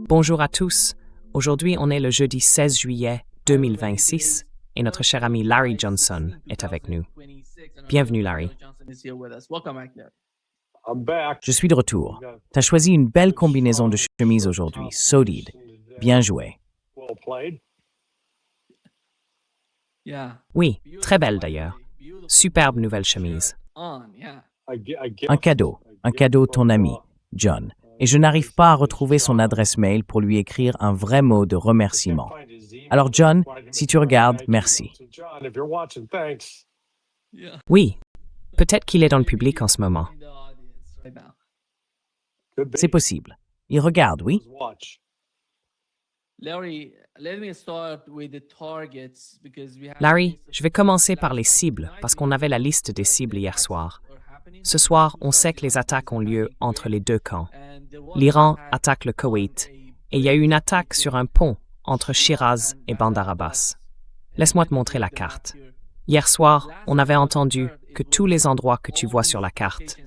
Bonjour à tous. Aujourd'hui, on est le jeudi 16 juillet 2026 et notre cher ami Larry Johnson est avec nous. Bienvenue, Larry. Je suis de retour. Tu as choisi une belle combinaison de chemises aujourd'hui, solide. Bien joué. Oui, très belle d'ailleurs. Superbe nouvelle chemise. Un cadeau ton ami, John. Et je n'arrive pas à retrouver son adresse mail pour lui écrire un vrai mot de remerciement. Alors John, si tu regardes, merci. Oui, peut-être qu'il est dans le public en ce moment. C'est possible. Il regarde, oui? Larry, je vais commencer par les cibles parce qu'on avait la liste des cibles hier soir. Ce soir, on sait que les attaques ont lieu entre les deux camps. L'Iran attaque le Koweït et il y a eu une attaque sur un pont entre Shiraz et Bandar Abbas. Laisse-moi te montrer la carte. Hier soir, on avait entendu que tous les endroits que tu vois sur la carte,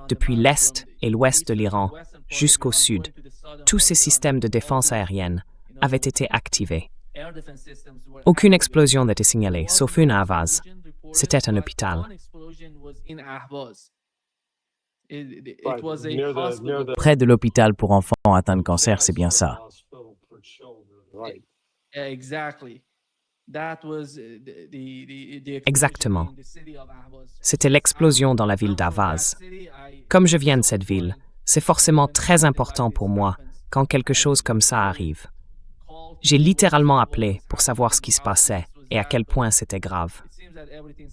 depuis l'est et l'ouest de l'Iran jusqu'au sud, tous ces systèmes de défense aérienne avaient été activés. Aucune explosion n'était signalée, sauf une à Ahvaz. C'était un hôpital. Près de l'hôpital pour enfants atteints de cancer, c'est bien ça. Exactement. C'était l'explosion dans la ville d'Ahvaz. Comme je viens de cette ville, c'est forcément très important pour moi quand quelque chose comme ça arrive. J'ai littéralement appelé pour savoir ce qui se passait et à quel point c'était grave.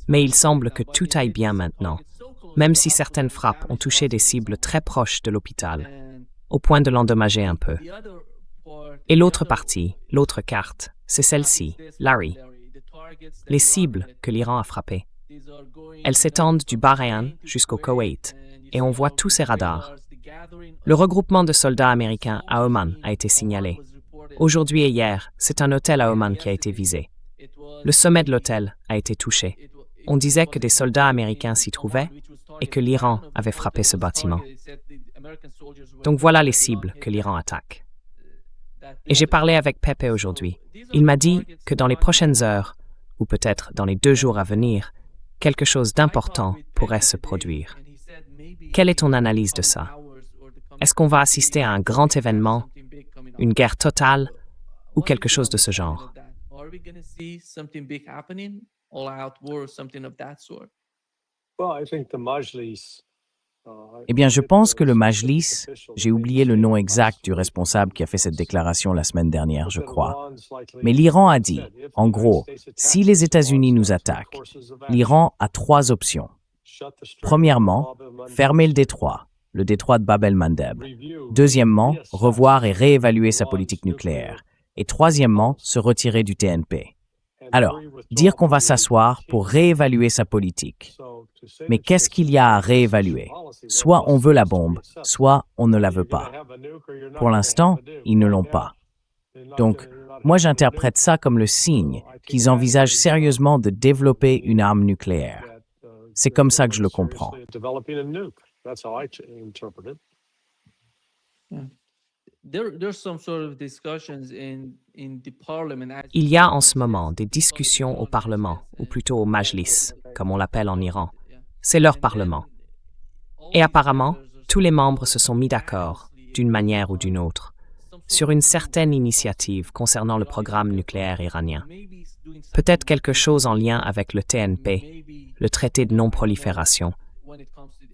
Mais il semble que tout aille bien maintenant, même si certaines frappes ont touché des cibles très proches de l'hôpital, au point de l'endommager un peu. Et l'autre partie, l'autre carte, c'est celle-ci, Larry. Les cibles que l'Iran a frappées. Elles s'étendent du Bahreïn jusqu'au Koweït, et on voit tous ces radars. Le regroupement de soldats américains à Oman a été signalé. Aujourd'hui et hier, c'est un hôtel à Oman qui a été visé. Le sommet de l'hôtel a été touché. On disait que des soldats américains s'y trouvaient et que l'Iran avait frappé ce bâtiment. Donc voilà les cibles que l'Iran attaque. Et j'ai parlé avec Pepe aujourd'hui. Il m'a dit que dans les prochaines heures, ou peut-être dans les 2 jours à venir, quelque chose d'important pourrait se produire. Quelle est ton analyse de ça? Est-ce qu'on va assister à un grand événement, une guerre totale, ou quelque chose de ce genre? Eh bien, je pense que le Majlis, j'ai oublié le nom exact du responsable qui a fait cette déclaration la semaine dernière, je crois. Mais l'Iran a dit, en gros, si les États-Unis nous attaquent, l'Iran a 3 options. Premièrement, fermer le détroit de Bab el-Mandeb. Deuxièmement, revoir et réévaluer sa politique nucléaire. Et troisièmement, se retirer du TNP. Alors, dire qu'on va s'asseoir pour réévaluer sa politique. Mais qu'est-ce qu'il y a à réévaluer? Soit on veut la bombe, soit on ne la veut pas. Pour l'instant, ils ne l'ont pas. Donc, moi j'interprète ça comme le signe qu'ils envisagent sérieusement de développer une arme nucléaire. C'est comme ça que je le comprends. Il y a en ce moment des discussions au Parlement, ou plutôt au Majlis, comme on l'appelle en Iran. C'est leur Parlement. Et apparemment, tous les membres se sont mis d'accord, d'une manière ou d'une autre, sur une certaine initiative concernant le programme nucléaire iranien. Peut-être quelque chose en lien avec le TNP, le traité de non-prolifération.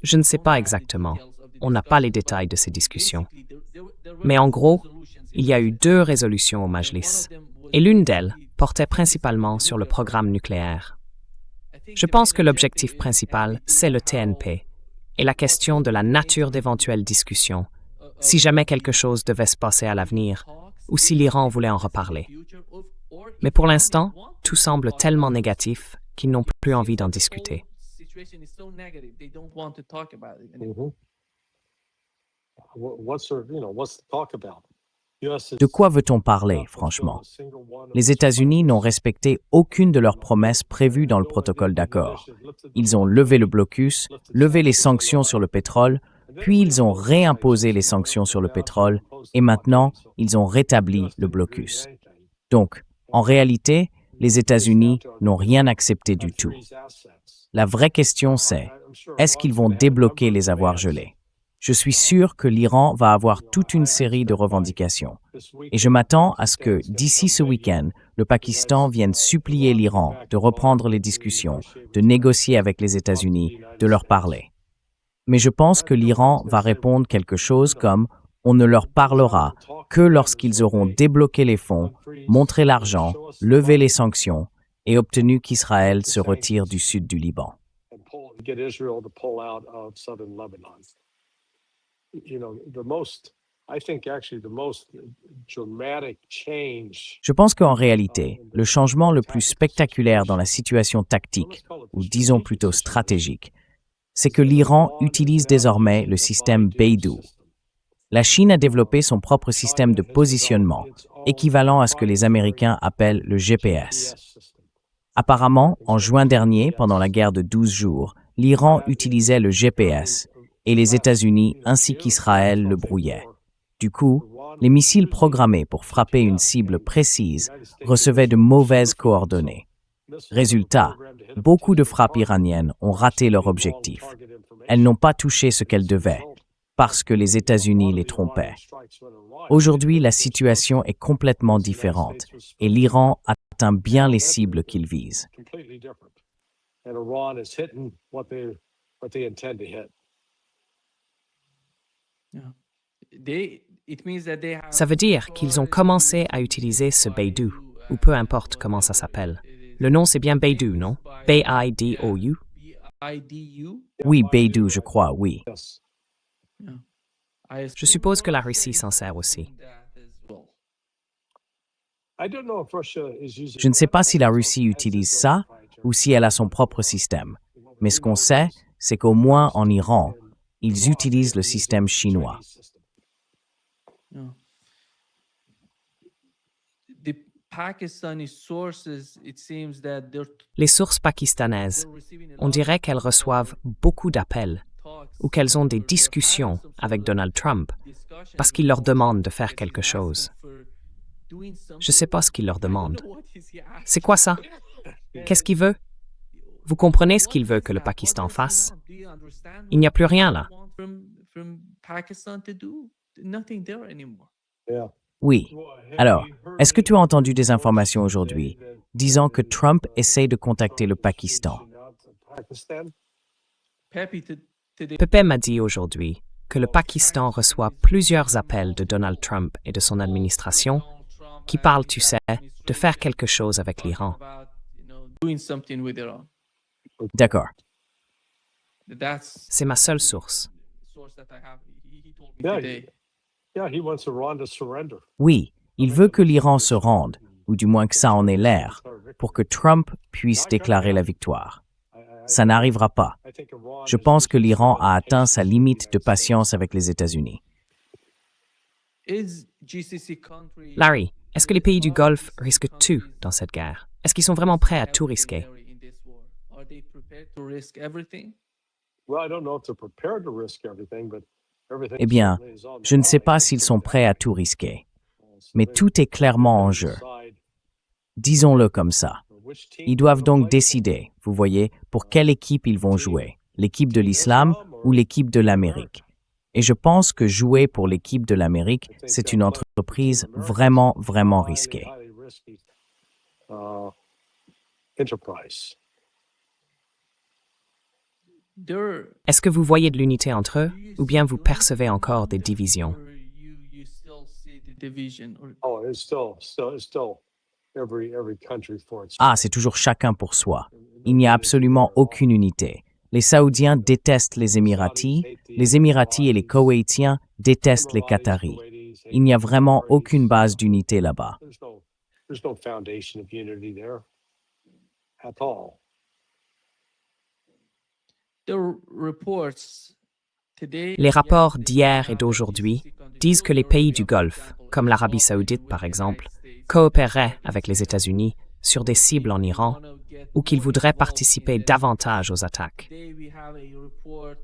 Je ne sais pas exactement. On n'a pas les détails de ces discussions. Mais en gros, il y a eu 2 résolutions au Majlis, et l'une d'elles portait principalement sur le programme nucléaire. Je pense que l'objectif principal, c'est le TNP, et la question de la nature d'éventuelles discussions, si jamais quelque chose devait se passer à l'avenir, ou si l'Iran voulait en reparler. Mais pour l'instant, tout semble tellement négatif qu'ils n'ont plus envie d'en discuter. De quoi veut-on parler, franchement? Les États-Unis n'ont respecté aucune de leurs promesses prévues dans le protocole d'accord. Ils ont levé le blocus, levé les sanctions sur le pétrole, puis ils ont réimposé les sanctions sur le pétrole et maintenant, ils ont rétabli le blocus. Donc, en réalité, les États-Unis n'ont rien accepté du tout. La vraie question c'est, est-ce qu'ils vont débloquer les avoirs gelés? Je suis sûr que l'Iran va avoir toute une série de revendications. Et je m'attends à ce que, d'ici ce week-end, le Pakistan vienne supplier l'Iran de reprendre les discussions, de négocier avec les États-Unis, de leur parler. Mais je pense que l'Iran va répondre quelque chose comme « on ne leur parlera que lorsqu'ils auront débloqué les fonds, montré l'argent, levé les sanctions et obtenu qu'Israël se retire du sud du Liban. » Je pense qu'en réalité, le changement le plus spectaculaire dans la situation tactique, ou disons plutôt stratégique, c'est que l'Iran utilise désormais le système Beidou. La Chine a développé son propre système de positionnement, équivalent à ce que les Américains appellent le GPS. Apparemment, en juin dernier, pendant la guerre de 12 jours, l'Iran utilisait le GPS et les États-Unis ainsi qu'Israël le brouillaient. Du coup, les missiles programmés pour frapper une cible précise recevaient de mauvaises coordonnées. Résultat, beaucoup de frappes iraniennes ont raté leur objectif. Elles n'ont pas touché ce qu'elles devaient, parce que les États-Unis les trompaient. Aujourd'hui, la situation est complètement différente et l'Iran atteint bien les cibles qu'il vise. Ça veut dire qu'ils ont commencé à utiliser ce Beidou, ou peu importe comment ça s'appelle. Le nom, c'est bien Beidou, non? B-I-D-O-U? Oui, Beidou, je crois, oui. Je suppose que la Russie s'en sert aussi. Je ne sais pas si la Russie utilise ça ou si elle a son propre système. Mais ce qu'on sait, c'est qu'au moins en Iran, ils utilisent le système chinois. Les sources pakistanaises, on dirait qu'elles reçoivent beaucoup d'appels ou qu'elles ont des discussions avec Donald Trump parce qu'il leur demande de faire quelque chose. Je ne sais pas ce qu'il leur demande. C'est quoi ça? Qu'est-ce qu'il veut? Vous comprenez ce qu'il veut que le Pakistan fasse? Il n'y a plus rien là. Oui. Alors, est-ce que tu as entendu des informations aujourd'hui disant que Trump essaie de contacter le Pakistan? Pepe m'a dit aujourd'hui que le Pakistan reçoit plusieurs appels de Donald Trump et de son administration qui parlent, tu sais, de faire quelque chose avec l'Iran. D'accord. C'est ma seule source. Oui, il veut que l'Iran se rende, ou du moins que ça en ait l'air, pour que Trump puisse déclarer la victoire. Ça n'arrivera pas. Je pense que l'Iran a atteint sa limite de patience avec les États-Unis. Larry, est-ce que les pays du Golfe risquent tout dans cette guerre? Est-ce qu'ils sont vraiment prêts à tout risquer? Eh bien, je ne sais pas s'ils sont prêts à tout risquer, mais tout est clairement en jeu. Disons-le comme ça. Ils doivent donc décider, vous voyez, pour quelle équipe ils vont jouer, l'équipe de l'islam ou l'équipe de l'Amérique. Et je pense que jouer pour l'équipe de l'Amérique, c'est une entreprise vraiment, vraiment risquée. Est-ce que vous voyez de l'unité entre eux, ou bien vous percevez encore des divisions? Ah, c'est toujours chacun pour soi. Il n'y a absolument aucune unité. Les Saoudiens détestent les Émiratis et les Koweïtiens détestent les Qataris. Il n'y a vraiment aucune base d'unité là-bas. Les rapports d'hier et d'aujourd'hui disent que les pays du Golfe, comme l'Arabie saoudite par exemple, coopéreraient avec les États-Unis sur des cibles en Iran ou qu'ils voudraient participer davantage aux attaques.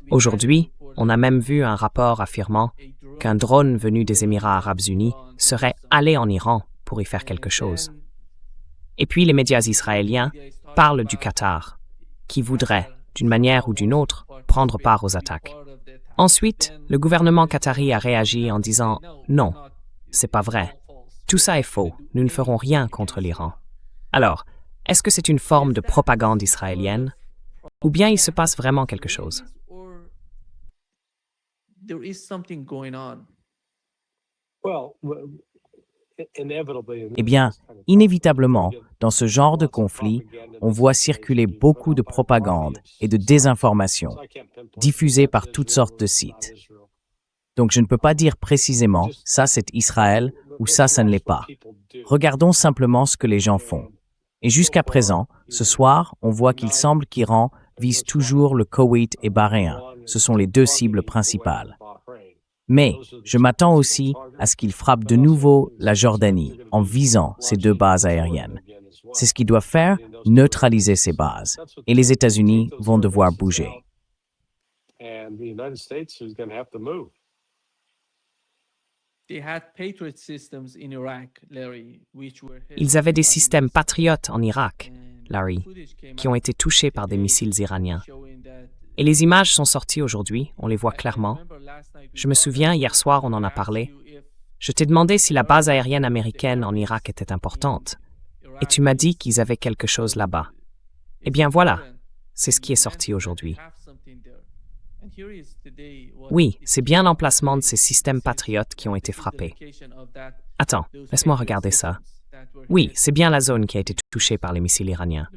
Aujourd'hui, on a même vu un rapport affirmant qu'un drone venu des Émirats arabes unis serait allé en Iran pour y faire quelque chose. Et puis les médias israéliens parlent du Qatar, qui voudrait, d'une manière ou d'une autre, prendre part aux attaques. Ensuite, le gouvernement qatari a réagi en disant « Non, c'est pas vrai. Tout ça est faux. Nous ne ferons rien contre l'Iran. » Alors, est-ce que c'est une forme de propagande israélienne? Ou bien il se passe vraiment quelque chose? Eh bien, inévitablement, dans ce genre de conflit, on voit circuler beaucoup de propagande et de désinformation, diffusée par toutes sortes de sites. Donc je ne peux pas dire précisément « ça c'est Israël » ou « ça ne l'est pas ». Regardons simplement ce que les gens font. Et jusqu'à présent, ce soir, on voit qu'il semble qu'Iran vise toujours le Koweït et Bahreïn. Ce sont les deux cibles principales. Mais je m'attends aussi à ce qu'il frappe de nouveau la Jordanie en visant ces deux bases aériennes. C'est ce qu'ils doivent faire, neutraliser ces bases. Et les États-Unis vont devoir bouger. Ils avaient des systèmes patriotes en Irak, Larry, qui ont été touchés par des missiles iraniens. Et les images sont sorties aujourd'hui, on les voit clairement. Je me souviens, hier soir, on en a parlé. Je t'ai demandé si la base aérienne américaine en Irak était importante. Et tu m'as dit qu'ils avaient quelque chose là-bas. Eh bien voilà, c'est ce qui est sorti aujourd'hui. Oui, c'est bien l'emplacement de ces systèmes patriotes qui ont été frappés. Attends, laisse-moi regarder ça. Oui, c'est bien la zone qui a été touchée par les missiles iraniens.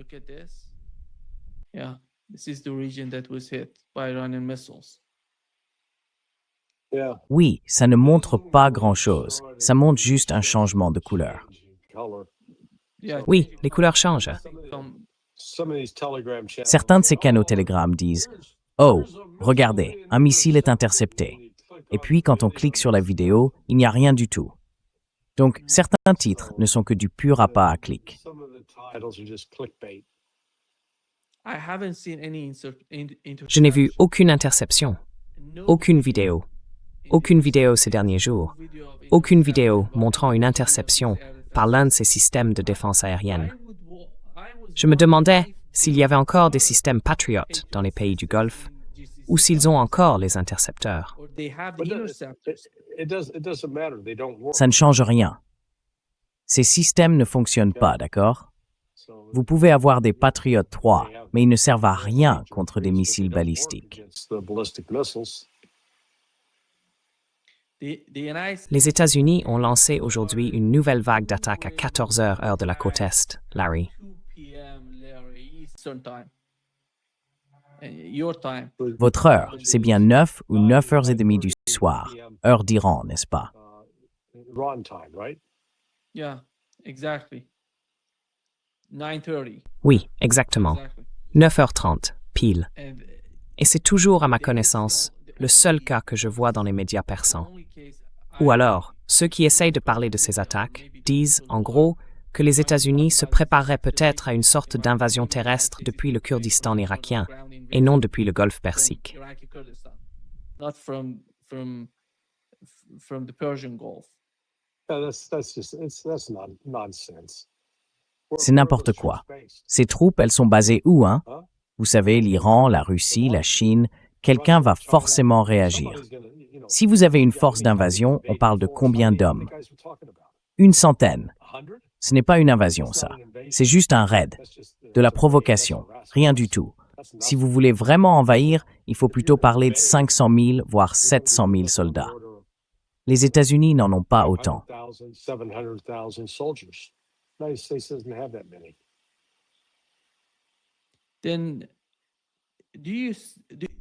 Oui, ça ne montre pas grand-chose. Ça montre juste un changement de couleur. Oui, les couleurs changent. Certains de ces canaux Telegram disent « Oh, regardez, un missile est intercepté. » Et puis, quand on clique sur la vidéo, il n'y a rien du tout. Donc, certains titres ne sont que du pur appât à clic. Je n'ai vu aucune interception, aucune vidéo ces derniers jours, aucune vidéo montrant une interception par l'un de ces systèmes de défense aérienne. Je me demandais s'il y avait encore des systèmes Patriot dans les pays du Golfe ou s'ils ont encore les intercepteurs. Ça ne change rien. Ces systèmes ne fonctionnent pas, d'accord? Vous pouvez avoir des Patriot 3, mais ils ne servent à rien contre des missiles balistiques. Les États-Unis ont lancé aujourd'hui une nouvelle vague d'attaques à 14 heures heure de la côte Est, Larry. Votre heure, c'est bien 9 ou 9h30 du soir, heure d'Iran, n'est-ce pas? Oui, exactement. 9h30, pile. Et c'est toujours, à ma connaissance, le seul cas que je vois dans les médias persans. Ou alors, ceux qui essayent de parler de ces attaques disent, en gros, que les États-Unis se prépareraient peut-être à une sorte d'invasion terrestre depuis le Kurdistan irakien et non depuis le Golfe Persique. C'est n'importe quoi. Ces troupes, elles sont basées où, hein? Vous savez, l'Iran, la Russie, la Chine, quelqu'un va forcément réagir. Si vous avez une force d'invasion, on parle de combien d'hommes? Une centaine. Ce n'est pas une invasion, ça. C'est juste un raid. De la provocation. Rien du tout. Si vous voulez vraiment envahir, il faut plutôt parler de 500 000, voire 700 000 soldats. Les États-Unis n'en ont pas autant.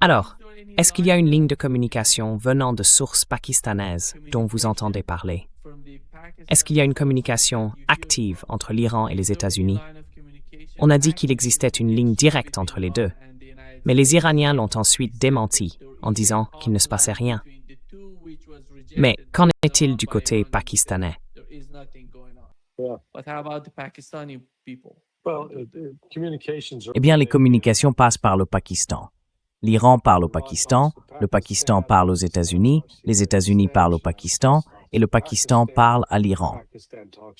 Alors, est-ce qu'il y a une ligne de communication venant de sources pakistanaises dont vous entendez parler? Est-ce qu'il y a une communication active entre l'Iran et les États-Unis? On a dit qu'il existait une ligne directe entre les deux, mais les Iraniens l'ont ensuite démenti en disant qu'il ne se passait rien. Mais qu'en est-il du côté pakistanais? Eh bien, les communications passent par le Pakistan. L'Iran parle au Pakistan, le Pakistan parle aux États-Unis, les États-Unis parlent au Pakistan, et le Pakistan parle à l'Iran.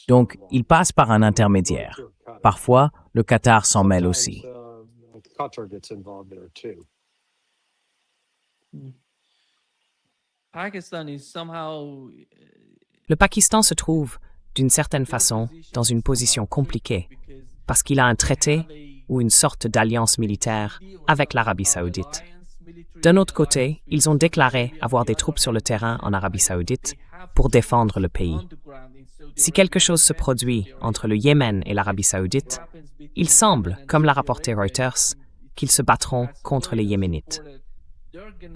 Donc, ils passent par un intermédiaire. Parfois, le Qatar s'en mêle aussi. Le Pakistan se trouve, d'une certaine façon, dans une position compliquée, parce qu'il a un traité ou une sorte d'alliance militaire avec l'Arabie saoudite. D'un autre côté, ils ont déclaré avoir des troupes sur le terrain en Arabie saoudite pour défendre le pays. Si quelque chose se produit entre le Yémen et l'Arabie saoudite, il semble, comme l'a rapporté Reuters, qu'ils se battront contre les Yéménites.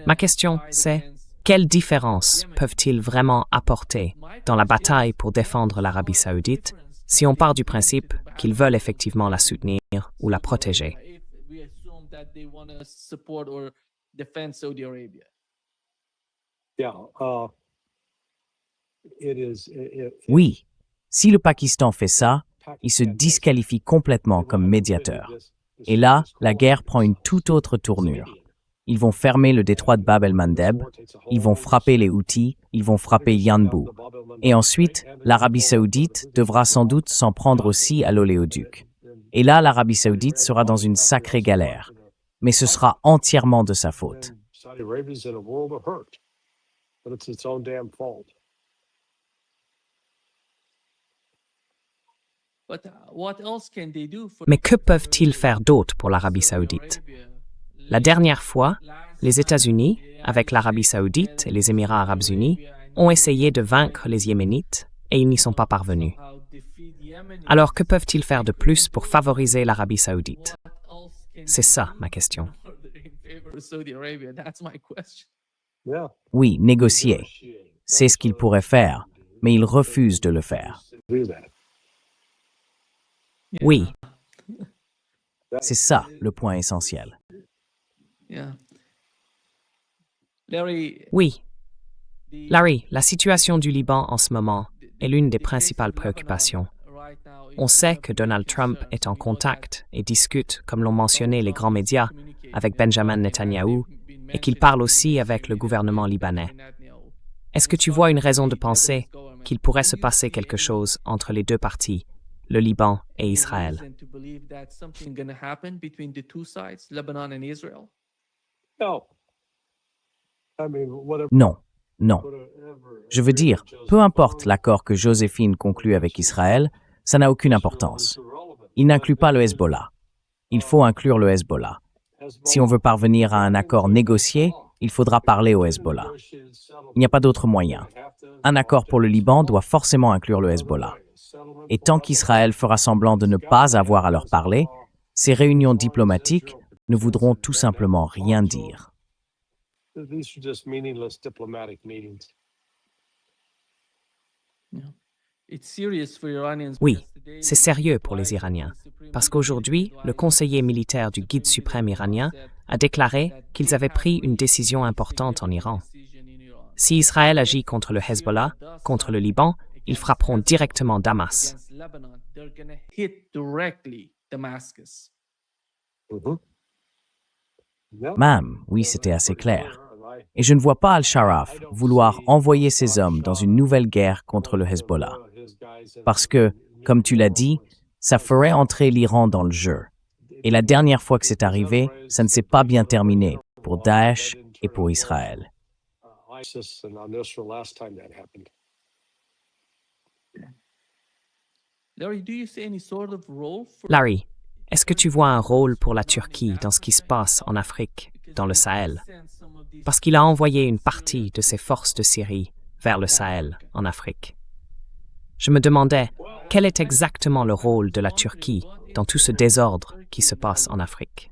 Ma question, c'est quelle différence peuvent-ils vraiment apporter dans la bataille pour défendre l'Arabie saoudite si on part du principe qu'ils veulent effectivement la soutenir ou la protéger? Oui, si le Pakistan fait ça, il se disqualifie complètement comme médiateur. Et là, la guerre prend une toute autre tournure. Ils vont fermer le détroit de Bab el-Mandeb, ils vont frapper les Houthis, ils vont frapper Yanbu. Et ensuite, l'Arabie saoudite devra sans doute s'en prendre aussi à l'oléoduc. Et là, l'Arabie saoudite sera dans une sacrée galère. Mais ce sera entièrement de sa faute. Mais que peuvent-ils faire d'autre pour l'Arabie saoudite? La dernière fois, les États-Unis, avec l'Arabie saoudite et les Émirats arabes unis, ont essayé de vaincre les Yéménites et ils n'y sont pas parvenus. Alors que peuvent-ils faire de plus pour favoriser l'Arabie saoudite? C'est ça ma question. Oui, négocier. C'est ce qu'ils pourraient faire, mais ils refusent de le faire. Oui, c'est ça le point essentiel. oui. Larry, la situation du Liban en ce moment est l'une des principales préoccupations. On sait que Donald Trump est en contact et discute, comme l'ont mentionné les grands médias, avec Benjamin Netanyahou et qu'il parle aussi avec le gouvernement libanais. Est-ce que tu vois une raison de penser qu'il pourrait se passer quelque chose entre les deux parties, le Liban et Israël? Non, non. Je veux dire, peu importe l'accord que Joséphine conclut avec Israël, ça n'a aucune importance. Il n'inclut pas le Hezbollah. Il faut inclure le Hezbollah. Si on veut parvenir à un accord négocié, il faudra parler au Hezbollah. Il n'y a pas d'autre moyen. Un accord pour le Liban doit forcément inclure le Hezbollah. Et tant qu'Israël fera semblant de ne pas avoir à leur parler, ces réunions diplomatiques ne voudront tout simplement rien dire. Oui, c'est sérieux pour les Iraniens, parce qu'aujourd'hui, le conseiller militaire du guide suprême iranien a déclaré qu'ils avaient pris une décision importante en Iran. Si Israël agit contre le Hezbollah, contre le Liban, ils frapperont directement Damas. Mam, oui, c'était assez clair. Et je ne vois pas Al-Sharaf vouloir envoyer ses hommes dans une nouvelle guerre contre le Hezbollah. Parce que, comme tu l'as dit, ça ferait entrer l'Iran dans le jeu. Et la dernière fois que c'est arrivé, ça ne s'est pas bien terminé pour Daesh et pour Israël. Larry, est-ce que tu vois un rôle pour la Turquie dans ce qui se passe en Afrique, dans le Sahel? Parce qu'il a envoyé une partie de ses forces de Syrie vers le Sahel, en Afrique. Je me demandais, quel est exactement le rôle de la Turquie dans tout ce désordre qui se passe en Afrique?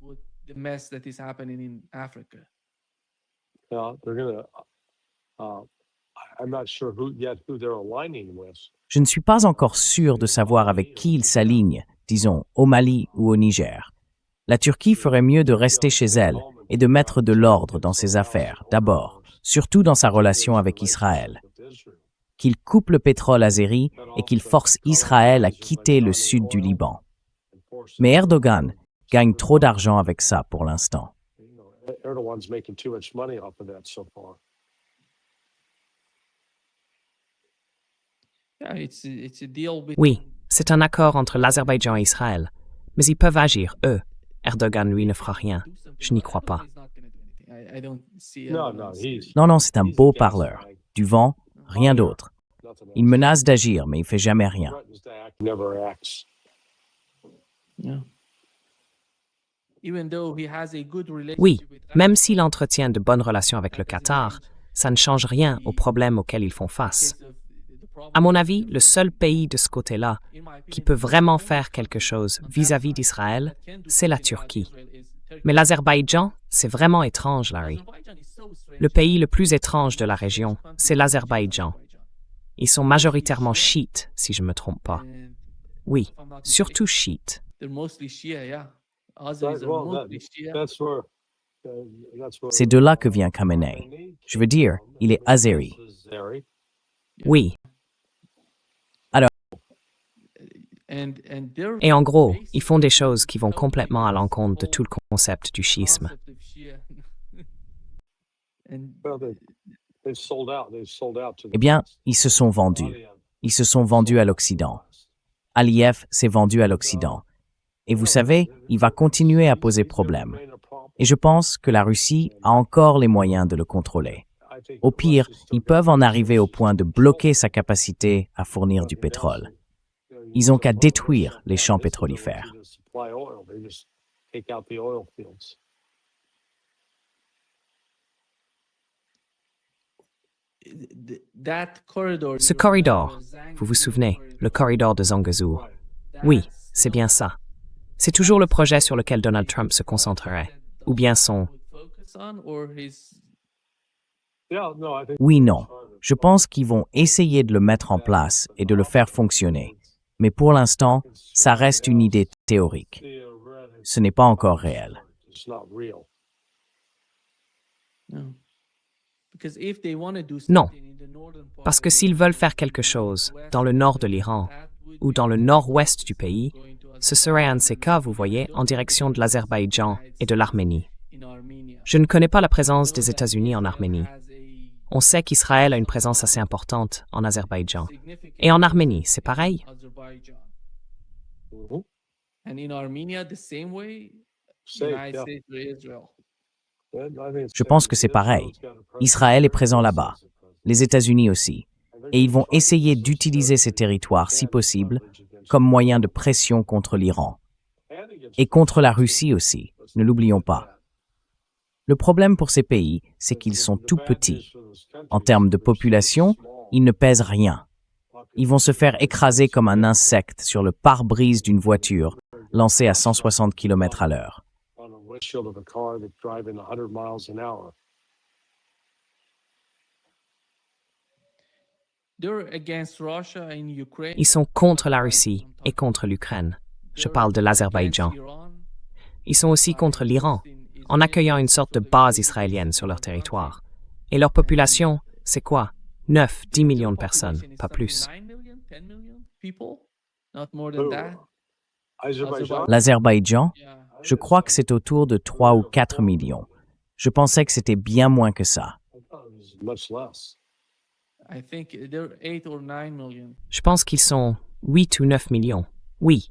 Je ne suis pas encore sûr de savoir avec qui il s'aligne, disons, au Mali ou au Niger. La Turquie ferait mieux de rester chez elle et de mettre de l'ordre dans ses affaires, d'abord, surtout dans sa relation avec Israël. qu'ils coupent le pétrole azéri et qu'ils forcent Israël à quitter le sud du Liban. Mais Erdogan gagne trop d'argent avec ça pour l'instant. Erdogan's making too much money off of that so far. Oui, c'est un accord entre l'Azerbaïdjan et Israël, mais ils peuvent agir, eux. Erdogan, lui, ne fera rien. Je n'y crois pas. Non, c'est un beau parleur. Du vent, rien d'autre. Il menace d'agir, mais il fait jamais rien. Oui, même s'il entretient de bonnes relations avec le Qatar, ça ne change rien aux problèmes auxquels ils font face. À mon avis, le seul pays de ce côté-là qui peut vraiment faire quelque chose vis-à-vis d'Israël, c'est la Turquie. Mais l'Azerbaïdjan, c'est vraiment étrange, Larry. Le pays le plus étrange de la région, c'est l'Azerbaïdjan. Ils sont majoritairement chiites, si je ne me trompe pas. Oui, surtout chiites. C'est de là que vient Khamenei. Je veux dire, il est azéri. Oui. Et en gros, ils font des choses qui vont complètement à l'encontre de tout le concept du chiisme. Eh bien, ils se sont vendus. Ils se sont vendus à l'Occident. Aliyev s'est vendu à l'Occident. Et vous savez, il va continuer à poser problème. Et je pense que la Russie a encore les moyens de le contrôler. Au pire, ils peuvent en arriver au point de bloquer sa capacité à fournir du pétrole. Ils n'ont qu'à détruire les champs pétrolifères. Ce corridor, vous vous souvenez, le corridor de Zangezur. Oui, c'est bien ça. C'est toujours le projet sur lequel Donald Trump se concentrerait, ou bien son... Oui, non. Je pense qu'ils vont essayer de le mettre en place et de le faire fonctionner. Mais pour l'instant, ça reste une idée théorique. Ce n'est pas encore réel. Non, parce que s'ils veulent faire quelque chose dans le nord de l'Iran ou dans le nord-ouest du pays, ce serait un de ces cas, vous voyez, en direction de l'Azerbaïdjan et de l'Arménie. Je ne connais pas la présence des États-Unis en Arménie. On sait qu'Israël a une présence assez importante en Azerbaïdjan. Et en Arménie, c'est pareil? Je pense que c'est pareil. Israël est présent là-bas. Les États-Unis aussi. Et ils vont essayer d'utiliser ces territoires, si possible, comme moyen de pression contre l'Iran. Et contre la Russie aussi, ne l'oublions pas. Le problème pour ces pays, c'est qu'ils sont tout petits. En termes de population, ils ne pèsent rien. Ils vont se faire écraser comme un insecte sur le pare-brise d'une voiture lancée à 160 km/h. Ils sont contre la Russie et contre l'Ukraine. Je parle de l'Azerbaïdjan. Ils sont aussi contre l'Iran, en accueillant une sorte de base israélienne sur leur territoire. Et leur population, c'est quoi? 9, 10 millions de personnes, pas plus. L'Azerbaïdjan, je crois que c'est autour de 3 ou 4 millions. Je pensais que c'était bien moins que ça. Je pense qu'ils sont 8 ou 9 millions. Oui.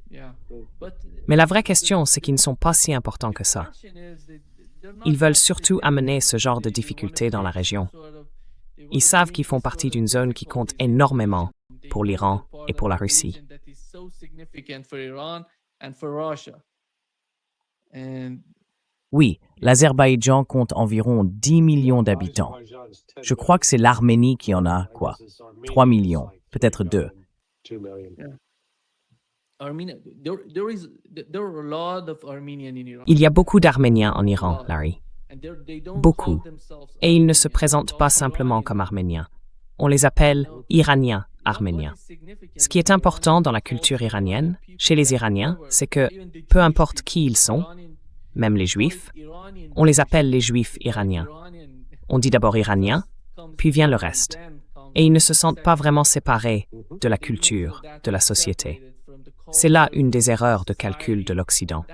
Mais la vraie question, c'est qu'ils ne sont pas si importants que ça. Ils veulent surtout amener ce genre de difficultés dans la région. Ils savent qu'ils font partie d'une zone qui compte énormément pour l'Iran et pour la Russie. Oui, l'Azerbaïdjan compte environ 10 millions d'habitants. Je crois que c'est l'Arménie qui en a, 3 millions, peut-être 2. Il y a beaucoup d'Arméniens en Iran, Larry. Beaucoup. Et ils ne se présentent pas simplement comme Arméniens. On les appelle Iraniens arméniens. Ce qui est important dans la culture iranienne, chez les Iraniens, c'est que, peu importe qui ils sont, même les Juifs, on les appelle les Juifs iraniens. On dit d'abord Iraniens, puis vient le reste. et ils ne se sentent pas vraiment séparés de la culture, de la société. C'est là une des erreurs de calcul de l'Occident.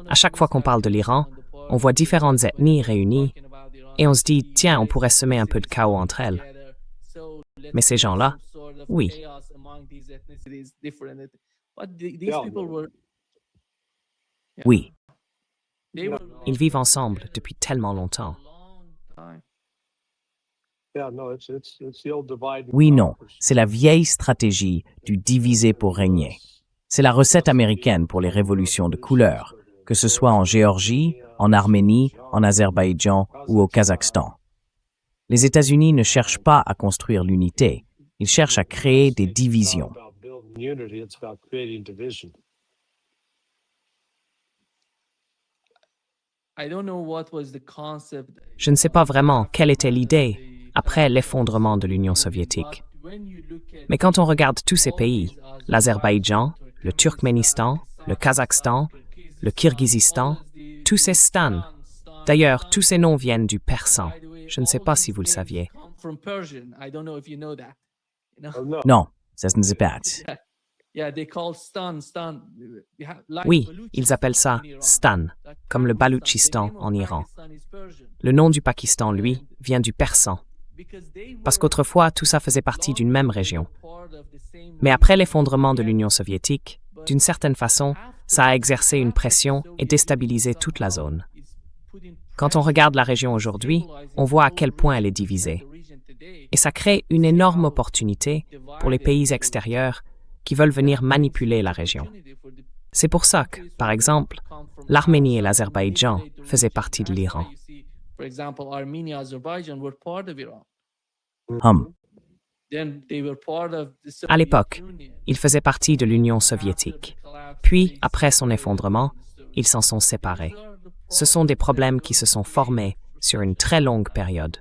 À chaque fois qu'on parle de l'Iran, on voit différentes ethnies réunies et on se dit, tiens, on pourrait semer un peu de chaos entre elles. Mais ces gens-là, oui. Oui, Ils vivent ensemble depuis tellement longtemps. oui, non. C'est la vieille stratégie du diviser pour régner. C'est la recette américaine pour les révolutions de couleur, que ce soit en Géorgie, en Arménie, en Azerbaïdjan ou au Kazakhstan. Les États-Unis ne cherchent pas à construire l'unité, ils cherchent à créer des divisions. Je ne sais pas vraiment quelle était l'idée après l'effondrement de l'Union soviétique. Mais quand on regarde tous ces pays, l'Azerbaïdjan, le Turkménistan, le Kazakhstan, le Kirghizistan, tous ces stans. D'ailleurs, tous ces noms viennent du persan. Je ne sais pas si vous le saviez. Non, ça ne se pas. Oui, ils appellent ça Stan, comme le Baloutchistan en Iran. Le nom du Pakistan, lui, vient du persan. Parce qu'autrefois, tout ça faisait partie d'une même région. Mais après l'effondrement de l'Union soviétique, d'une certaine façon, ça a exercé une pression et déstabilisé toute la zone. Quand on regarde la région aujourd'hui, on voit à quel point elle est divisée. Et ça crée une énorme opportunité pour les pays extérieurs qui veulent venir manipuler la région. C'est pour ça que, par exemple, l'Arménie et l'Azerbaïdjan faisaient partie de l'Iran. À l'époque, ils faisaient partie de l'Union soviétique. Puis, après son effondrement, ils s'en sont séparés. Ce sont des problèmes qui se sont formés sur une très longue période.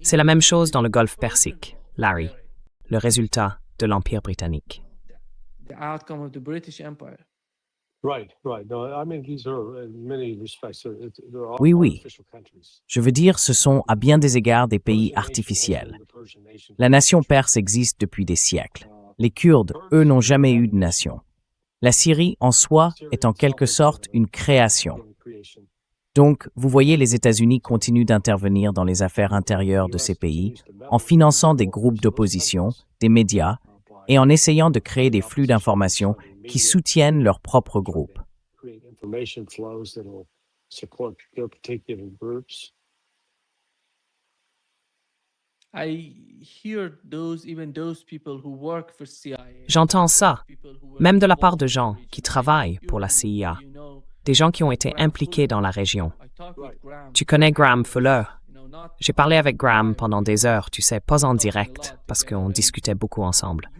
C'est la même chose dans le Golfe Persique, Larry, le résultat de l'Empire britannique. Oui, oui. Je veux dire, ce sont à bien des égards des pays artificiels. La nation perse existe depuis des siècles. Les Kurdes, eux, n'ont jamais eu de nation. La Syrie, en soi, est en quelque sorte une création. Donc, vous voyez, les États-Unis continuent d'intervenir dans les affaires intérieures de ces pays en finançant des groupes d'opposition, des médias, et en essayant de créer des flux d'informations qui soutiennent leur propre groupe. J'entends ça, même de la part de gens qui travaillent pour la CIA, des gens qui ont été impliqués dans la région. Tu connais Graham Fuller? J'ai parlé avec Graham pendant des heures, tu sais, pas en direct, parce qu'on discutait beaucoup ensemble.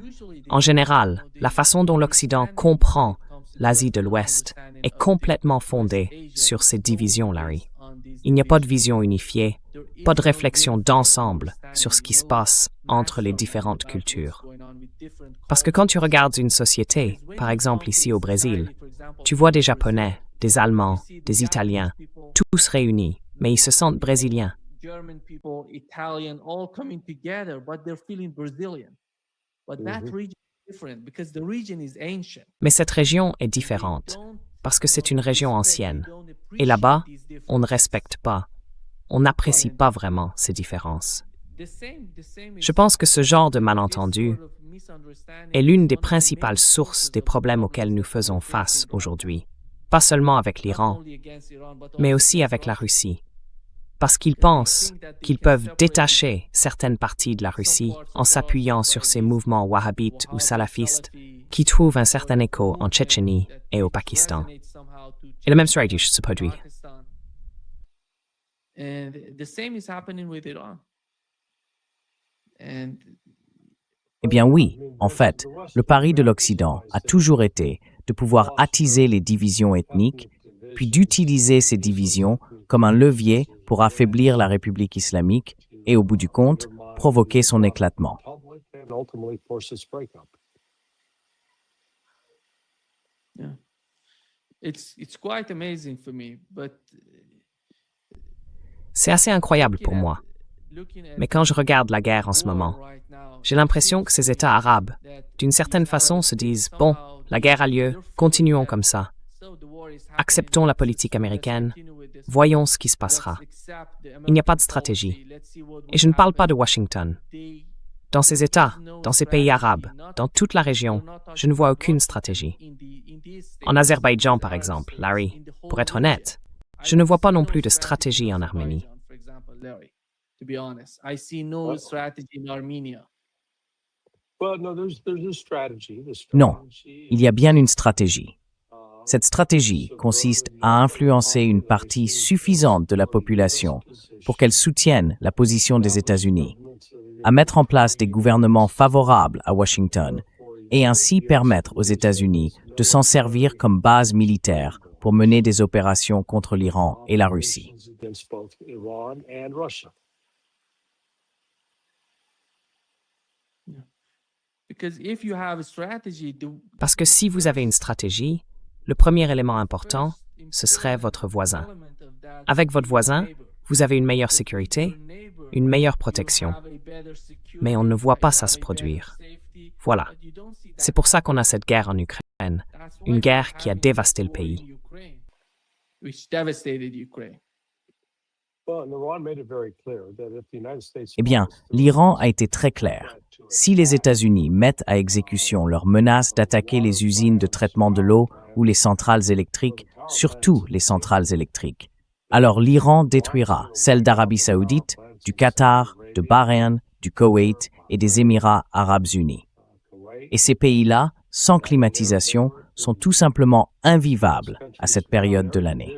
En général, la façon dont l'Occident comprend l'Asie de l'Ouest est complètement fondée sur ces divisions, Larry. Il n'y a pas de vision unifiée, pas de réflexion d'ensemble sur ce qui se passe entre les différentes cultures. Parce que quand tu regardes une société, par exemple ici au Brésil, tu vois des Japonais, des Allemands, des Italiens, tous réunis, mais ils se sentent brésiliens. Mais cette région est différente, parce que c'est une région ancienne. Et là-bas, on ne respecte pas, on n'apprécie pas vraiment ces différences. Je pense que ce genre de malentendu est l'une des principales sources des problèmes auxquels nous faisons face aujourd'hui, pas seulement avec l'Iran, mais aussi avec la Russie. Parce qu'ils pensent qu'ils peuvent détacher certaines parties de la Russie en s'appuyant sur ces mouvements wahhabites ou salafistes qui trouvent un certain écho en Tchétchénie et au Pakistan. Et le même se produit. Eh bien oui, en fait, le pari de l'Occident a toujours été de pouvoir attiser les divisions ethniques, puis d'utiliser ces divisions comme un levier pour affaiblir la République islamique et, au bout du compte, provoquer son éclatement. C'est assez incroyable pour moi. Mais quand je regarde la guerre en ce moment, j'ai l'impression que ces États arabes, d'une certaine façon, se disent « Bon, la guerre a lieu, continuons comme ça. Acceptons la politique américaine, voyons ce qui se passera. » Il n'y a pas de stratégie. Et je ne parle pas de Washington. Dans ces États, dans ces pays arabes, dans toute la région, je ne vois aucune stratégie. En Azerbaïdjan, par exemple, Larry, pour être honnête, je ne vois pas non plus de stratégie en Arménie. Non, il y a bien une stratégie. Cette stratégie consiste à influencer une partie suffisante de la population pour qu'elle soutienne la position des États-Unis, à mettre en place des gouvernements favorables à Washington et ainsi permettre aux États-Unis de s'en servir comme base militaire pour mener des opérations contre l'Iran et la Russie. Parce que si vous avez une stratégie, le premier élément important, ce serait votre voisin. Avec votre voisin, vous avez une meilleure sécurité, une meilleure protection. Mais on ne voit pas ça se produire. Voilà. C'est pour ça qu'on a cette guerre en Ukraine, une guerre qui a dévasté le pays. Eh bien, l'Iran a été très clair. Si les États-Unis mettent à exécution leur menace d'attaquer les usines de traitement de l'eau ou les centrales électriques, surtout les centrales électriques, alors l'Iran détruira celles d'Arabie Saoudite, du Qatar, de Bahreïn, du Koweït et des Émirats arabes unis. Et ces pays-là, sans climatisation, sont tout simplement invivables à cette période de l'année.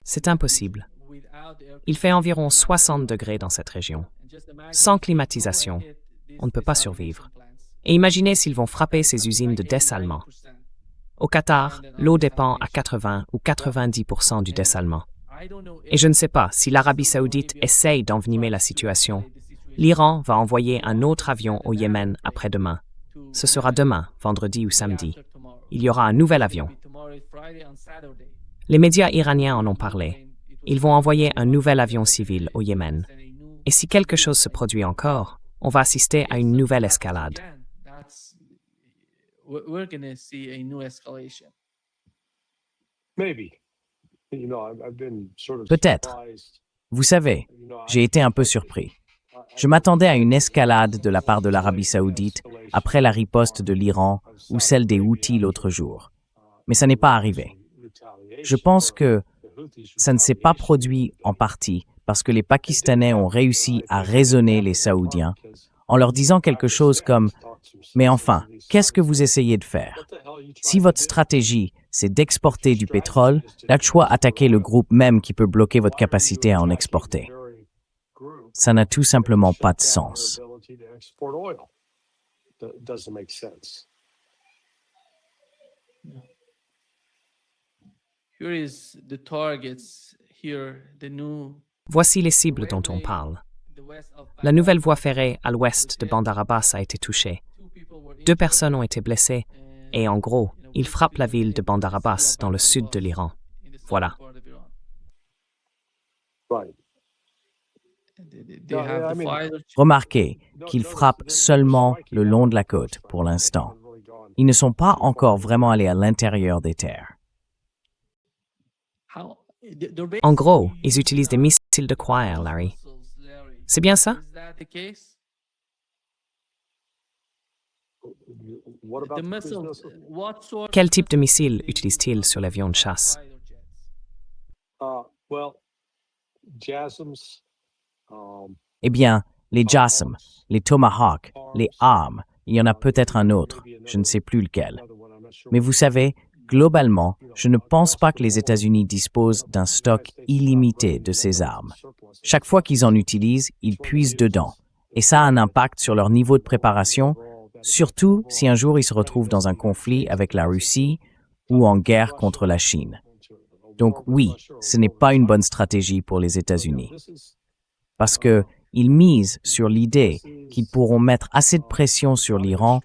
C'est impossible. Il fait environ 60 degrés dans cette région. Sans climatisation, on ne peut pas survivre. Et imaginez s'ils vont frapper ces usines de dessalement. Au Qatar, l'eau dépend à 80 ou 90% du dessalement. Et je ne sais pas si l'Arabie saoudite essaye d'envenimer la situation. L'Iran va envoyer un autre avion au Yémen après-demain. Ce sera demain, vendredi ou samedi. Il y aura un nouvel avion. Les médias iraniens en ont parlé. Ils vont envoyer un nouvel avion civil au Yémen. Et si quelque chose se produit encore, on va assister à une nouvelle escalade. Peut-être. Vous savez, j'ai été un peu surpris. Je m'attendais à une escalade de la part de l'Arabie saoudite après la riposte de l'Iran ou celle des Houthis l'autre jour. Mais ça n'est pas arrivé. Je pense que ça ne s'est pas produit en partie parce que les Pakistanais ont réussi à raisonner les Saoudiens en leur disant quelque chose comme « Mais enfin, qu'est-ce que vous essayez de faire? Si votre stratégie, c'est d'exporter du pétrole, là-dessus attaquer le groupe même qui peut bloquer votre capacité à en exporter. » Ça n'a tout simplement pas de sens. Voici les cibles dont on parle. La nouvelle voie ferrée à l'ouest de Bandar Abbas a été touchée. 2 personnes ont été blessées et en gros, ils frappent la ville de Bandar Abbas dans le sud de l'Iran. Voilà. Remarquez qu'ils frappent seulement le long de la côte pour l'instant. Ils ne sont pas encore vraiment allés à l'intérieur des terres. En gros, ils utilisent des missiles de croire, Larry. C'est bien ça? Quel type de missile utilisent-ils sur l'avion de chasse? Eh bien, les JASSM, les Tomahawk, les ARM, il y en a peut-être un autre, je ne sais plus lequel. Mais vous savez, globalement, je ne pense pas que les États-Unis disposent d'un stock illimité de ces armes. Chaque fois qu'ils en utilisent, ils puisent dedans. Et ça a un impact sur leur niveau de préparation, surtout si un jour ils se retrouvent dans un conflit avec la Russie ou en guerre contre la Chine. Donc oui, ce n'est pas une bonne stratégie pour les États-Unis. Parce que Ils misent sur l'idée qu'ils pourront mettre assez de pression sur l'Iran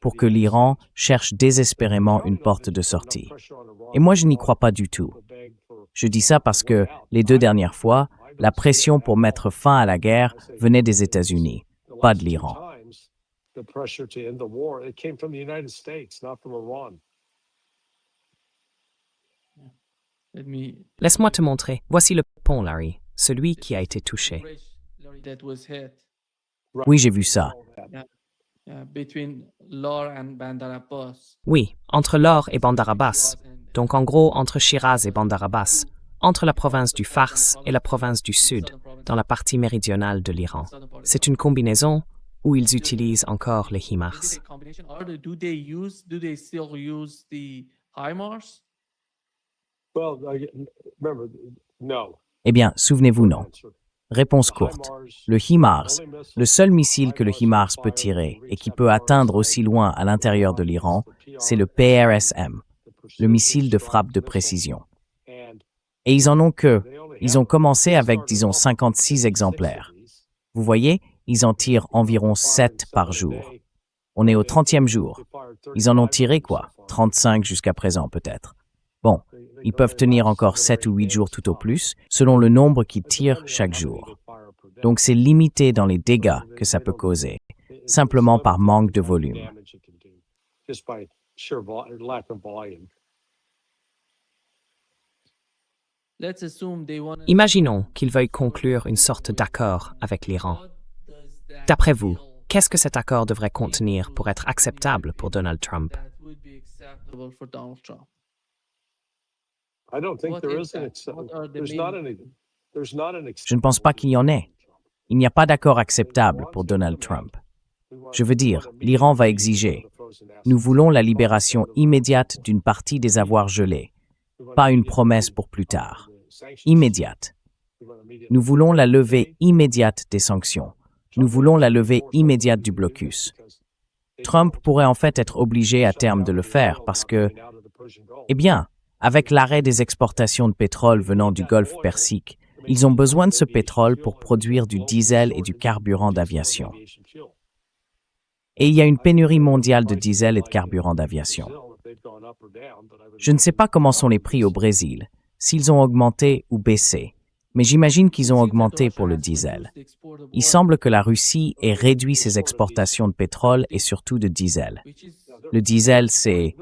pour que l'Iran cherche désespérément une porte de sortie. Et moi, je n'y crois pas du tout. Je dis ça parce que, les 2 dernières fois, la pression pour mettre fin à la guerre venait des États-Unis, pas de l'Iran. Laisse-moi te montrer. Voici le pont, Larry, celui qui a été touché. Oui, j'ai vu ça. Oui, entre Lor et Bandar Abbas, donc en gros entre Shiraz et Bandar Abbas, entre la province du Fars et la province du Sud, dans la partie méridionale de l'Iran. C'est une combinaison où ils utilisent encore les HIMARS. Eh bien, souvenez-vous, non. Réponse courte. Le HIMARS, le seul missile que le HIMARS peut tirer et qui peut atteindre aussi loin à l'intérieur de l'Iran, c'est le PRSM, le missile de frappe de précision. Et ils en ont que. Ils ont commencé avec, disons, 56 exemplaires. Vous voyez, ils en tirent environ 7 par jour. On est au 30e jour. Ils en ont tiré quoi? 35 jusqu'à présent peut-être. Bon, ils peuvent tenir encore 7 ou 8 jours tout au plus, selon le nombre qu'ils tirent chaque jour. Donc c'est limité dans les dégâts que ça peut causer, simplement par manque de volume. Imaginons qu'ils veuillent conclure une sorte d'accord avec l'Iran. D'après vous, qu'est-ce que cet accord devrait contenir pour être acceptable pour Donald Trump? Je ne pense pas qu'il y en ait. Il n'y a pas d'accord acceptable pour Donald Trump. Je veux dire, l'Iran va exiger. Nous voulons la libération immédiate d'une partie des avoirs gelés, pas une promesse pour plus tard. Immédiate. Nous voulons la levée immédiate des sanctions. Nous voulons la levée immédiate du blocus. Trump pourrait en fait être obligé à terme de le faire parce que, eh bien, avec l'arrêt des exportations de pétrole venant du Golfe Persique, ils ont besoin de ce pétrole pour produire du diesel et du carburant d'aviation. Et il y a une pénurie mondiale de diesel et de carburant d'aviation. Je ne sais pas comment sont les prix au Brésil, s'ils ont augmenté ou baissé, mais j'imagine qu'ils ont augmenté pour le diesel. Il semble que la Russie ait réduit ses exportations de pétrole et surtout de diesel. Le diesel, c'est...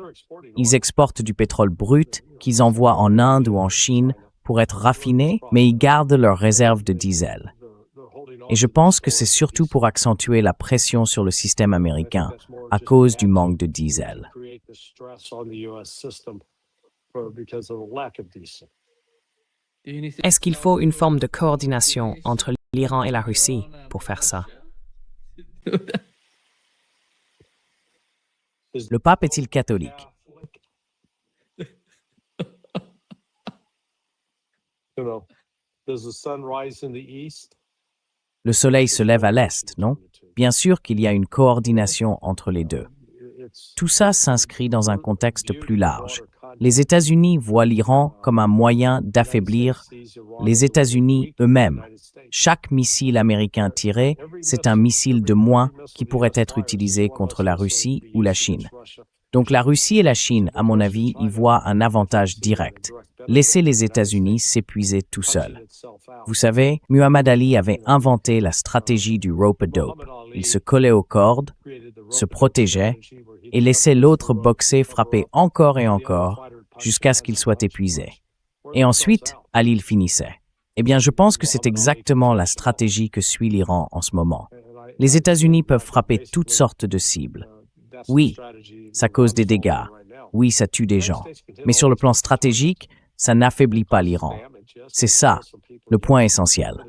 Ils exportent du pétrole brut qu'ils envoient en Inde ou en Chine pour être raffiné, mais ils gardent leurs réserves de diesel. Et je pense que c'est surtout pour accentuer la pression sur le système américain à cause du manque de diesel. Est-ce qu'il faut une forme de coordination entre l'Iran et la Russie pour faire ça? Le pape est-il catholique? Le soleil se lève à l'est, non? Bien sûr qu'il y a une coordination entre les deux. Tout ça s'inscrit dans un contexte plus large. Les États-Unis voient l'Iran comme un moyen d'affaiblir les États-Unis eux-mêmes. Chaque missile américain tiré, c'est un missile de moins qui pourrait être utilisé contre la Russie ou la Chine. Donc la Russie et la Chine, à mon avis, y voient un avantage direct. Laisser les États-Unis s'épuiser tout seuls. Vous savez, Muhammad Ali avait inventé la stratégie du rope-a-dope. Il se collait aux cordes, se protégeait et laissait l'autre boxer, frapper encore et encore jusqu'à ce qu'il soit épuisé. Et ensuite, Ali le finissait. Eh bien, je pense que c'est exactement la stratégie que suit l'Iran en ce moment. Les États-Unis peuvent frapper toutes sortes de cibles. Oui, ça cause des dégâts. Oui, ça tue des gens. Mais sur le plan stratégique, ça n'affaiblit pas l'Iran. C'est ça, le point essentiel.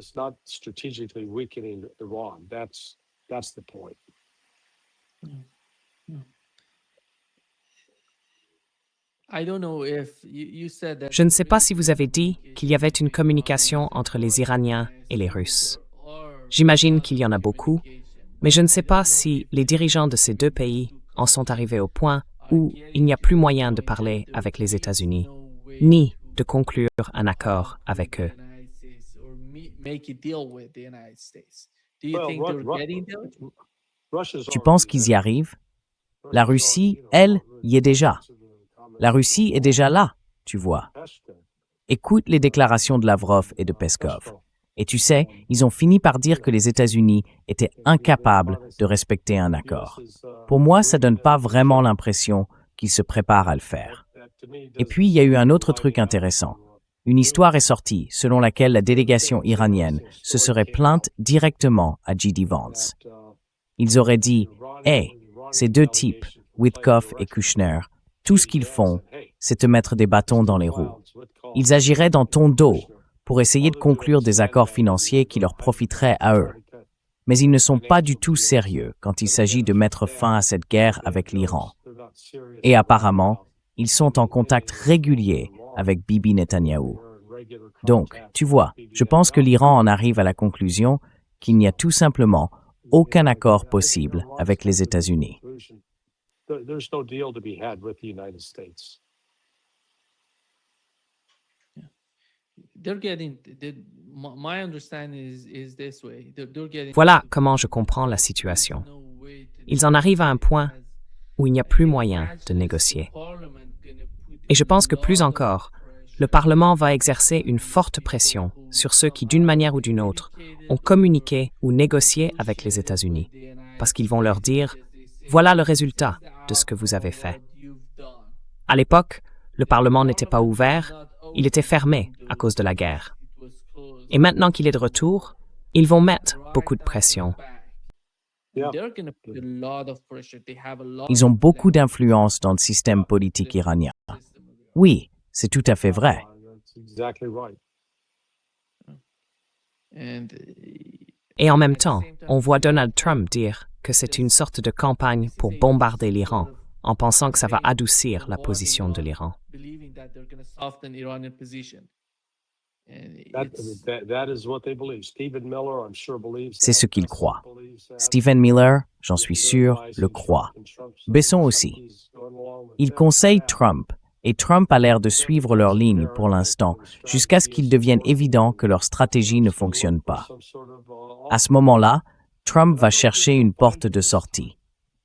Je ne sais pas si vous avez dit qu'il y avait une communication entre les Iraniens et les Russes. J'imagine qu'il y en a beaucoup, mais je ne sais pas si les dirigeants de ces deux pays en sont arrivés au point où il n'y a plus moyen de parler avec les États-Unis, ni de conclure un accord avec eux. Tu penses qu'ils y arrivent? La Russie, elle, y est déjà. La Russie est déjà là, tu vois. Écoute les déclarations de Lavrov et de Peskov. Et tu sais, ils ont fini par dire que les États-Unis étaient incapables de respecter un accord. Pour moi, ça donne pas vraiment l'impression qu'ils se préparent à le faire. Et puis, il y a eu un autre truc intéressant. Une histoire est sortie selon laquelle la délégation iranienne se serait plainte directement à J.D. Vance. Ils auraient dit « Hey, ces deux types, Witkoff et Kushner, tout ce qu'ils font, c'est te mettre des bâtons dans les roues. Ils agiraient dans ton dos pour essayer de conclure des accords financiers qui leur profiteraient à eux. Mais ils ne sont pas du tout sérieux quand il s'agit de mettre fin à cette guerre avec l'Iran. Et apparemment, ils sont en contact régulier avec Bibi Netanyahou. Donc, tu vois, je pense que l'Iran en arrive à la conclusion qu'il n'y a tout simplement aucun accord possible avec les États-Unis. Voilà comment je comprends la situation. Ils en arrivent à un point où il n'y a plus moyen de négocier. Et je pense que plus encore, le Parlement va exercer une forte pression sur ceux qui, d'une manière ou d'une autre, ont communiqué ou négocié avec les États-Unis, parce qu'ils vont leur dire « Voilà le résultat de ce que vous avez fait ». À l'époque, le Parlement n'était pas ouvert, il était fermé à cause de la guerre. Et maintenant qu'il est de retour, ils vont mettre beaucoup de pression. Ils ont beaucoup d'influence dans le système politique iranien. Oui, c'est tout à fait vrai. Et en même temps, on voit Donald Trump dire que c'est une sorte de campagne pour bombarder l'Iran, en pensant que ça va adoucir la position de l'Iran. C'est ce qu'il croit. Stephen Miller, j'en suis sûr, le croit. Besson aussi. Il conseille Trump, et Trump a l'air de suivre leur ligne pour l'instant, jusqu'à ce qu'il devienne évident que leur stratégie ne fonctionne pas. À ce moment-là, Trump va chercher une porte de sortie.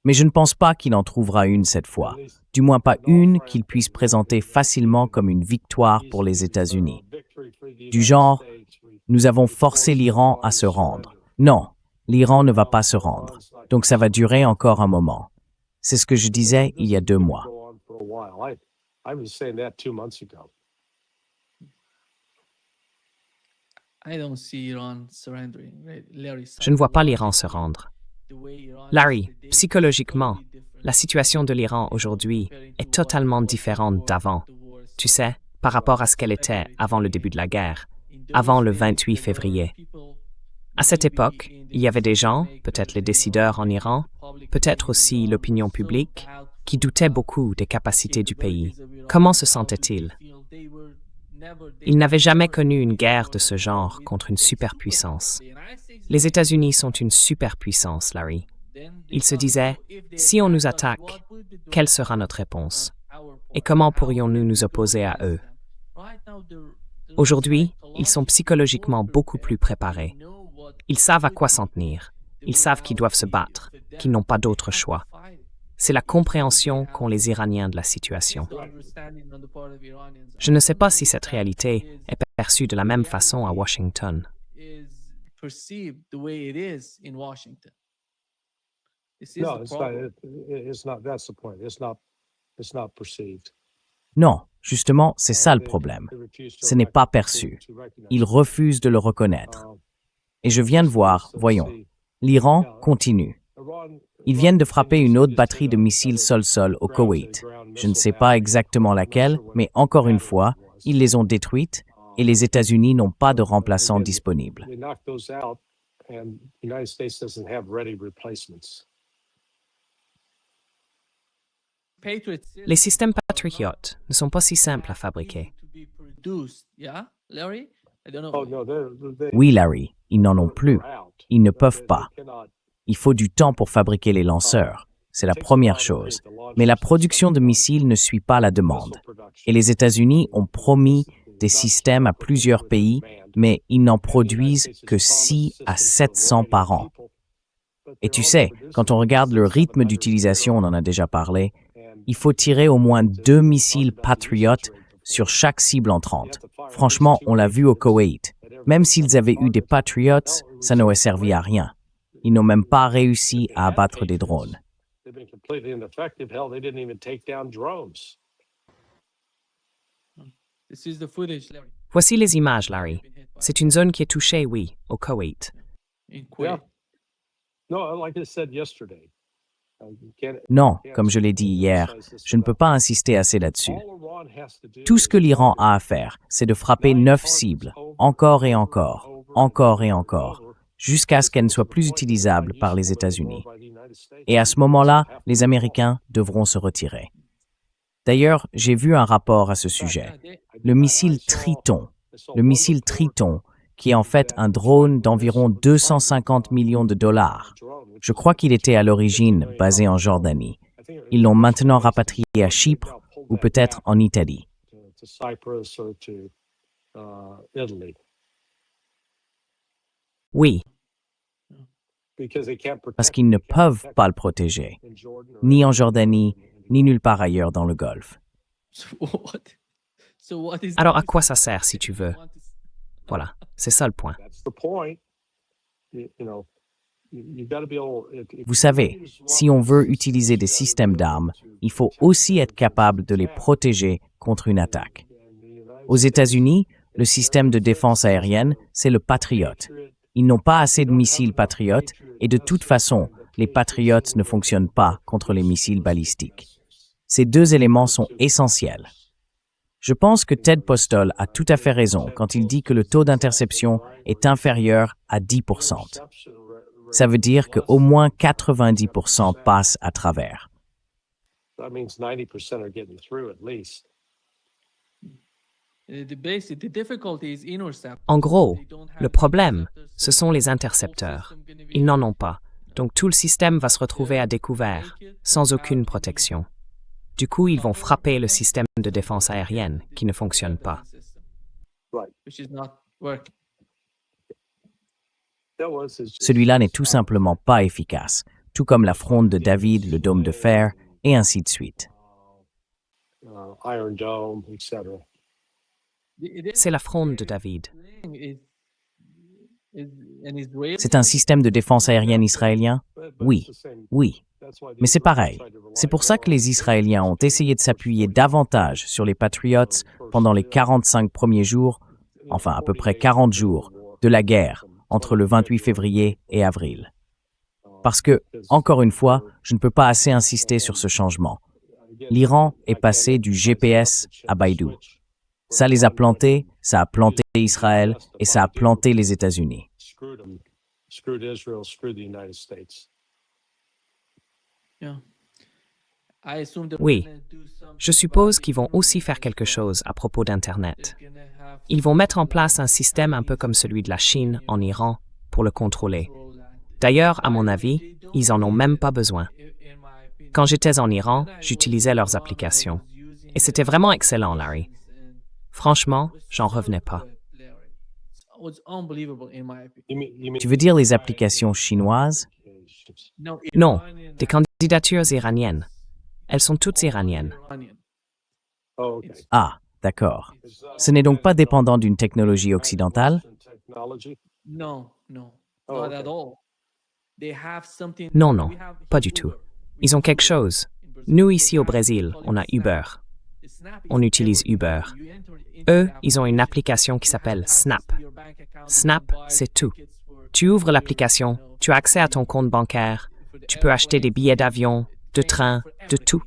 Mais je ne pense pas qu'il en trouvera une cette fois, du moins pas une qu'il puisse présenter facilement comme une victoire pour les États-Unis. Du genre, nous avons forcé l'Iran à se rendre. Non, l'Iran ne va pas se rendre, donc ça va durer encore un moment. C'est ce que je disais il y a 2 mois. Je ne vois pas l'Iran se rendre. Larry, psychologiquement, la situation de l'Iran aujourd'hui est totalement différente d'avant. Tu sais, par rapport à ce qu'elle était avant le début de la guerre, avant le 28 février. À cette époque, il y avait des gens, peut-être les décideurs en Iran, peut-être aussi l'opinion publique, qui doutaient beaucoup des capacités du pays. Comment se sentaient-ils? Ils n'avaient jamais connu une guerre de ce genre contre une superpuissance. Les États-Unis sont une superpuissance, Larry. Ils se disaient, si on nous attaque, quelle sera notre réponse? Et comment pourrions-nous nous opposer à eux? Aujourd'hui, ils sont psychologiquement beaucoup plus préparés. Ils savent à quoi s'en tenir. Ils savent qu'ils doivent se battre, qu'ils n'ont pas d'autre choix. C'est la compréhension qu'ont les Iraniens de la situation. Je ne sais pas si cette réalité est perçue de la même façon à Washington. Non, justement, c'est ça le problème. Ce n'est pas perçu. Ils refusent de le reconnaître. Et je viens de voir, voyons, l'Iran continue. Ils viennent de frapper une autre batterie de missiles sol-sol au Koweït. Je ne sais pas exactement laquelle, mais encore une fois, ils les ont détruites et les États-Unis n'ont pas de remplaçants disponibles. Les systèmes Patriot ne sont pas si simples à fabriquer. Oui, Larry, ils n'en ont plus. Ils ne peuvent pas. Il faut du temps pour fabriquer les lanceurs. C'est la première chose. Mais la production de missiles ne suit pas la demande. Et les États-Unis ont promis des systèmes à plusieurs pays, mais ils n'en produisent que 6 à 700 par an. Et tu sais, quand on regarde le rythme d'utilisation, on en a déjà parlé, il faut tirer au moins 2 missiles Patriot sur chaque cible entrante. Franchement, on l'a vu au Koweït. Même s'ils avaient eu des Patriots, ça n'aurait servi à rien. Ils n'ont même pas réussi à abattre des drones. Voici les images, Larry. C'est une zone qui est touchée, oui, au Koweït. Non, comme je l'ai dit hier, je ne peux pas insister assez là-dessus. Tout ce que l'Iran a à faire, c'est de frapper 9 cibles, encore et encore, jusqu'à ce qu'elles ne soient plus utilisables par les États-Unis. Et à ce moment-là, les Américains devront se retirer. D'ailleurs, j'ai vu un rapport à ce sujet. Le missile Triton, qui est en fait un drone d'environ 250 millions de dollars. Je crois qu'il était à l'origine basé en Jordanie. Ils l'ont maintenant rapatrié à Chypre ou peut-être en Italie. Oui, Parce qu'ils ne peuvent pas le protéger, ni en Jordanie, ni nulle part ailleurs dans le Golfe. alors à quoi ça sert si tu veux? Voilà, c'est ça le point. Vous savez, si on veut utiliser des systèmes d'armes, il faut aussi être capable de les protéger contre une attaque. Aux États-Unis, le système de défense aérienne, c'est le Patriot. Ils n'ont pas assez de missiles Patriot et de toute façon, les Patriots ne fonctionnent pas contre les missiles balistiques. Ces deux éléments sont essentiels. Je pense que Ted Postol a tout à fait raison quand il dit que le taux d'interception est inférieur à 10%. Ça veut dire qu'au moins 90% passent à travers. En gros, le problème, ce sont les intercepteurs. Ils n'en ont pas, donc tout le système va se retrouver à découvert, sans aucune protection. Du coup, ils vont frapper le système de défense aérienne qui ne fonctionne pas. Celui-là n'est tout simplement pas efficace, tout comme la fronde de David, le dôme de fer, et ainsi de suite. C'est la fronde de David. C'est un système de défense aérienne israélien? Oui, mais c'est pareil. C'est pour ça que les Israéliens ont essayé de s'appuyer davantage sur les Patriots pendant les 45 premiers jours, enfin à peu près 40 jours, de la guerre entre le 28 février et avril. Parce que, encore une fois, je ne peux pas assez insister sur ce changement. L'Iran est passé du GPS à Baidu. Ça les a plantés, ça a planté Israël et ça a planté les États-Unis. Oui, je suppose qu'ils vont aussi faire quelque chose à propos d'Internet. Ils vont mettre en place un système un peu comme celui de la Chine en Iran pour le contrôler. D'ailleurs, à mon avis, ils en ont même pas besoin. Quand j'étais en Iran, j'utilisais leurs applications. Et c'était vraiment excellent, Larry. Franchement, j'en revenais pas. Tu veux dire les applications chinoises? Non, des candidatures iraniennes. Elles sont toutes iraniennes. Ah, d'accord. Ce n'est donc pas dépendant d'une technologie occidentale? Non, pas du tout. Ils ont quelque chose. Nous, ici au Brésil, on a Uber. On utilise Uber. Eux, ils ont une application qui s'appelle Snap. Snap, c'est tout. Tu ouvres l'application, tu as accès à ton compte bancaire, tu peux acheter des billets d'avion, de train, de tout.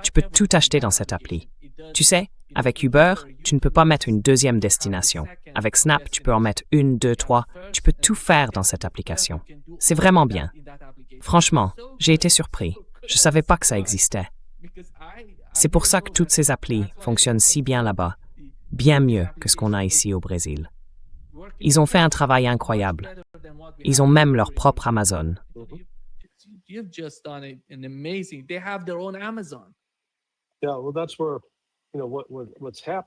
Tu peux tout acheter dans cette appli. Tu sais, avec Uber, tu ne peux pas mettre une deuxième destination. Avec Snap, tu peux en mettre 1, 2, 3. Tu peux tout faire dans cette application. C'est vraiment bien. Franchement, j'ai été surpris. Je ne savais pas que ça existait. C'est pour ça que toutes ces applis fonctionnent si bien là-bas, bien mieux que ce qu'on a ici au Brésil. Ils ont fait un travail incroyable. Ils ont même leur propre Amazon.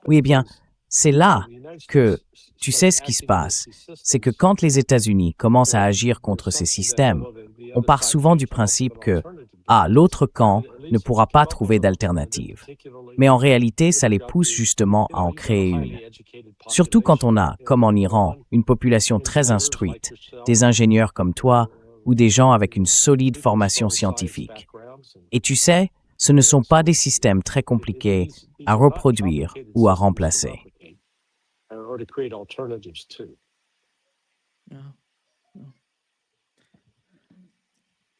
Oui, eh bien, C'est là que, tu sais ce qui se passe, c'est que quand les États-Unis commencent à agir contre ces systèmes, on part souvent du principe que, l'autre camp ne pourra pas trouver d'alternative. Mais en réalité, ça les pousse justement à en créer une. Surtout quand on a, comme en Iran, une population très instruite, des ingénieurs comme toi ou des gens avec une solide formation scientifique. Et tu sais, ce ne sont pas des systèmes très compliqués à reproduire ou à remplacer.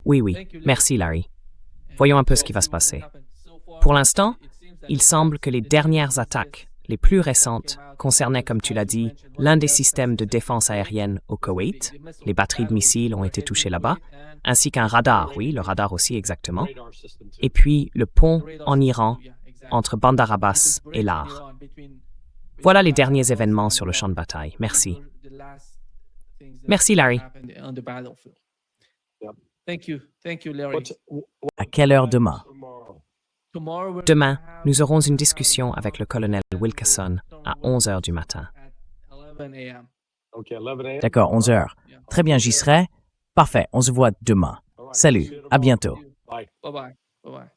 Oui, merci Larry. Voyons un peu ce qui va se passer. Pour l'instant, il semble que les dernières attaques, les plus récentes, concernaient, comme tu l'as dit, l'un des systèmes de défense aérienne au Koweït. Les batteries de missiles ont été touchées là-bas, ainsi qu'un radar, oui, le radar aussi exactement, et puis le pont en Iran entre Bandar Abbas et Lar. Voilà les derniers événements sur le champ de bataille. Merci. Merci, Larry. À quelle heure demain? Demain, nous aurons une discussion avec le colonel Wilkerson à 11 heures du matin. D'accord, 11 heures. Très bien, j'y serai. Parfait, on se voit demain. Salut, à bientôt. Bye. Bye-bye.